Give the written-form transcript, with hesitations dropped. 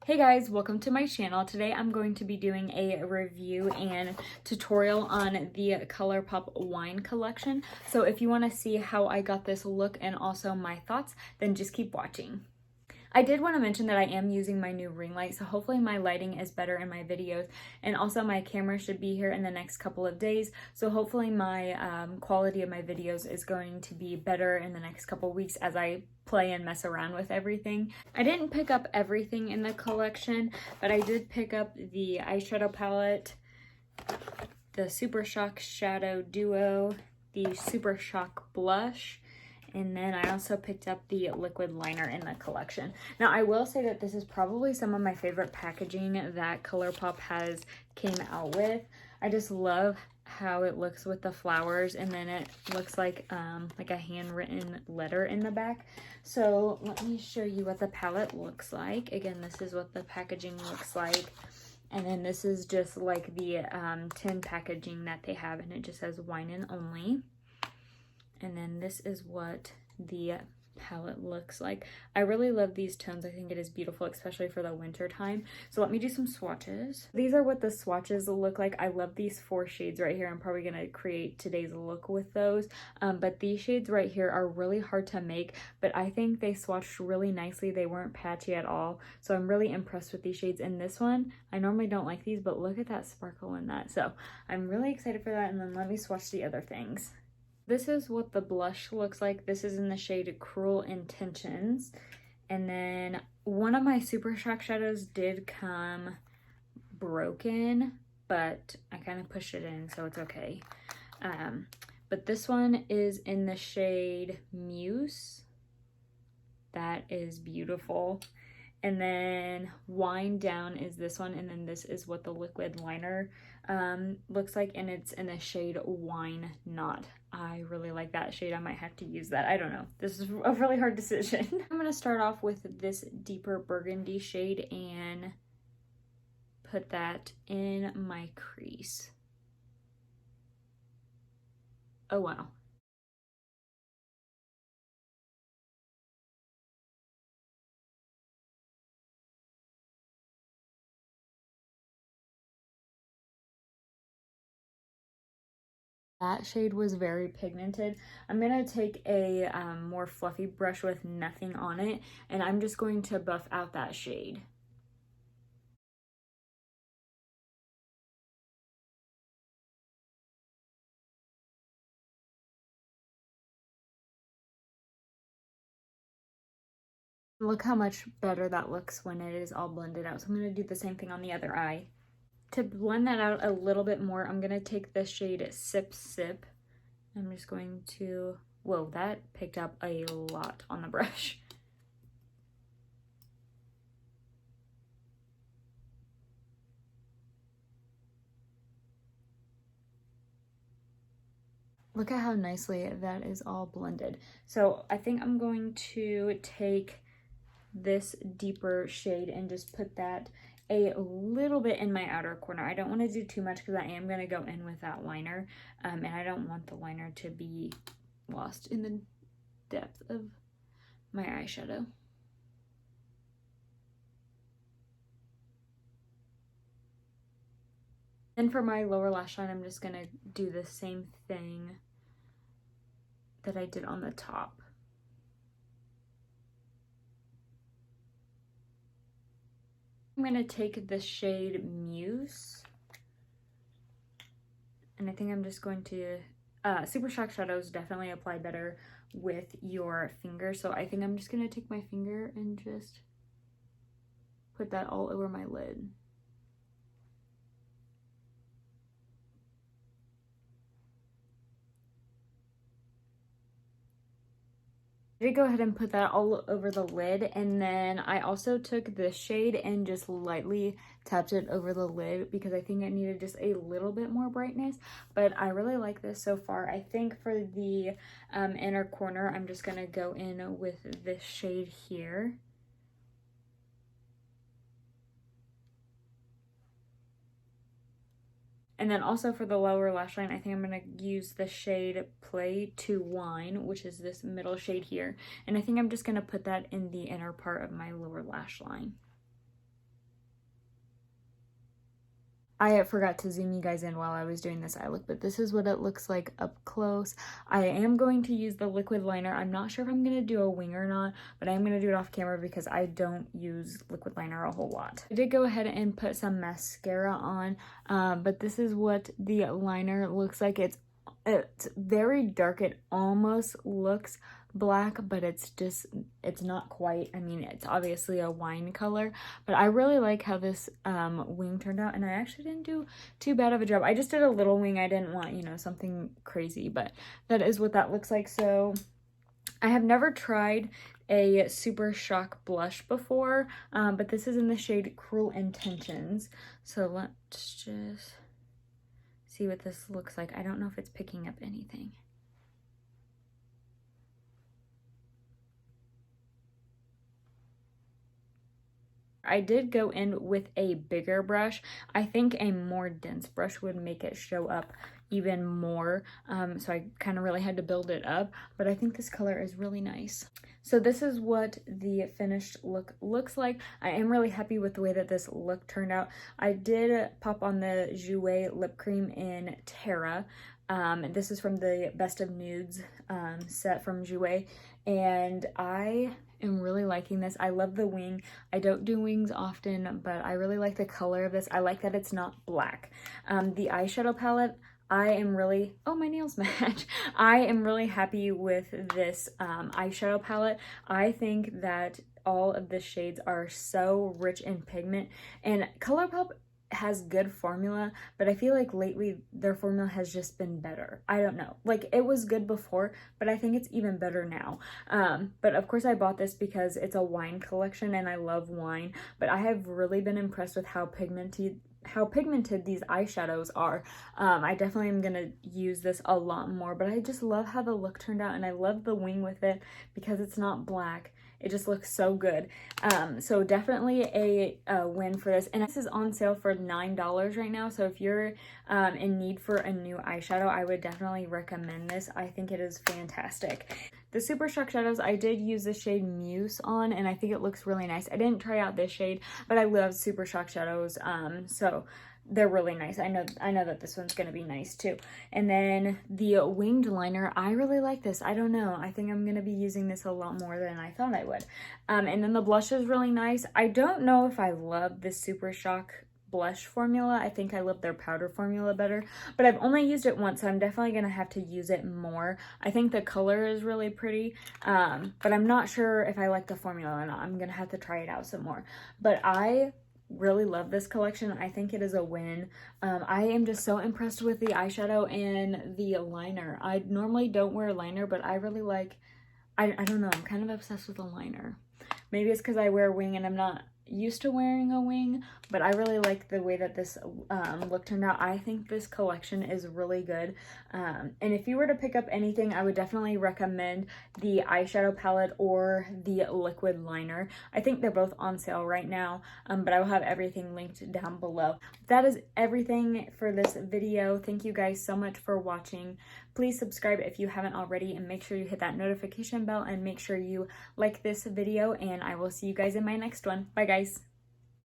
Hey guys, welcome to my channel. Today I'm going to be doing a review and tutorial on the ColourPop wine collection. So if you want to see how I got this look and also my thoughts, then just keep watching. I did want to mention that I am using my new ring light, so hopefully my lighting is better in my videos, and also my camera should be here in the next couple of days, so hopefully my quality of my videos is going to be better in the next couple of weeks as I play and mess around with everything. I didn't pick up everything in the collection, but I did pick up the Eyeshadow Palette, the Super Shock Shadow Duo, the Super Shock Blush, and then I also picked up the liquid liner in the collection. Now, I will say that this is probably some of my favorite packaging that ColourPop has came out with. I just love how it looks with the flowers, and then it looks like a handwritten letter in the back. So let me show you what the palette looks like. Again, this is what the packaging looks like. And then this is just like the tin packaging that they have, and it just says wine and only. And then this is what the palette looks like. I really love these tones. I think it is beautiful, especially for the winter time. So let me do some swatches. These are what the swatches look like. I love these 4 shades right here. I'm probably gonna create today's look with those. But these shades right here are really hard to make, but I think they swatched really nicely. They weren't patchy at all. So I'm really impressed with these shades. And this one, I normally don't like these, but look at that sparkle in that. So I'm really excited for that. And then let me swatch the other things. This is what the blush looks like. This is in the shade Cruel Intentions. And then one of my Super Shock shadows did come broken, but I kind of pushed it in, so it's okay. But this one is in the shade Muse. That is beautiful. And then Wind Down is this one, and then this is what the liquid liner looks like, and it's in the shade Wine Not. I really like that shade. I might have to use that. I don't know. This is a really hard decision. I'm going to start off with this deeper burgundy shade and put that in my crease. Oh, wow. That shade was very pigmented. I'm going to take a more fluffy brush with nothing on it, and I'm just going to buff out that shade. Look how much better that looks when it is all blended out. So I'm going to do the same thing on the other eye. To blend that out a little bit more, I'm going to take the shade Sip Sip. I'm just going to, whoa, that picked up a lot on the brush. Look at how nicely that is all blended. So I think I'm going to take this deeper shade and just put that a little bit in my outer corner. I don't want to do too much because I am going to go in with that liner, and I don't want the liner to be lost in the depth of my eyeshadow. And for my lower lash line, I'm just going to do the same thing that I did on the top. I'm going to take the shade Muse, and I think I'm just going to, Super Shock shadows definitely apply better with your finger, so I think I'm just going to take my finger and just put that all over my lid. I did go ahead and put that all over the lid, and then I also took this shade and just lightly tapped it over the lid because I think it needed just a little bit more brightness, but I really like this so far. I think for the inner corner, I'm just gonna go in with this shade here. And then also for the lower lash line, I think I'm going to use the shade Play to Wine, which is this middle shade here. And I think I'm just going to put that in the inner part of my lower lash line. I forgot to zoom you guys in while I was doing this eye look, but this is what it looks like up close. I am going to use the liquid liner. I'm not sure if I'm going to do a wing or not, but I'm going to do it off camera because I don't use liquid liner a whole lot. I did go ahead and put some mascara on, but this is what the liner looks like. It's very dark. It almost looks black, but it's not quite. I mean, it's obviously a wine color, but I really like how this wing turned out, and I actually didn't do too bad of a job. I just did a little wing. I didn't want, you know, something crazy, but that is what that looks like. So I have never tried a Super Shock blush before, but this is in the shade Cruel Intentions. So let's just see what this looks like. I don't know if it's picking up anything. I did go in with a bigger brush. I think a more dense brush would make it show up even more, so I kind of really had to build it up, but I think this color is really nice. So this is what the finished look looks like. I am really happy with the way that this look turned out. I did pop on the Jouer lip cream in Terra. This is from the Best of Nudes set from Jouer, and I am really liking this. I love the wing. I don't do wings often, but I really like the color of this. I like that it's not black. The eyeshadow palette, I am really, oh, my nails match. I am really happy with this eyeshadow palette. I think that all of the shades are so rich in pigment, and ColourPop has good formula, but I feel like lately their formula has just been better. I don't know, like it was good before, but I think it's even better now. But of course I bought this because it's a wine collection and I love wine, but I have really been impressed with how pigmented these eyeshadows are. I definitely am gonna use this a lot more, but I just love how the look turned out, and I love the wing with it because it's not black. It just looks so good. So definitely a win for this. And this is on sale for $9 right now. So if you're in need for a new eyeshadow, I would definitely recommend this. I think it is fantastic. The Super Shock shadows, I did use the shade Muse on, and I think it looks really nice. I didn't try out this shade, but I love Super Shock shadows, so they're really nice. I know that this one's gonna be nice too. And then the winged liner, I really like this. I don't know, I think I'm gonna be using this a lot more than I thought I would. And then the blush is really nice. I don't know if I love the Super Shock blush formula. I think I love their powder formula better, but I've only used it once, so I'm definitely gonna have to use it more. I think the color is really pretty, but I'm not sure if I like the formula or not. I'm gonna have to try it out some more, but I really love this collection. I think it is a win. I am just so impressed with the eyeshadow and the liner. I normally don't wear liner, but I really like, I don't know, I'm kind of obsessed with a liner. Maybe it's because I wear a wing and I'm not used to wearing a wing, but I really like the way that this look turned out. I think this collection is really good, and if you were to pick up anything, I would definitely recommend the eyeshadow palette or the liquid liner. I think they're both on sale right now, but I will have everything linked down below. That is everything for this video. Thank you guys so much for watching. Please subscribe if you haven't already, and make sure you hit that notification bell, and make sure you like this video, and I will see you guys in my next one. Bye guys.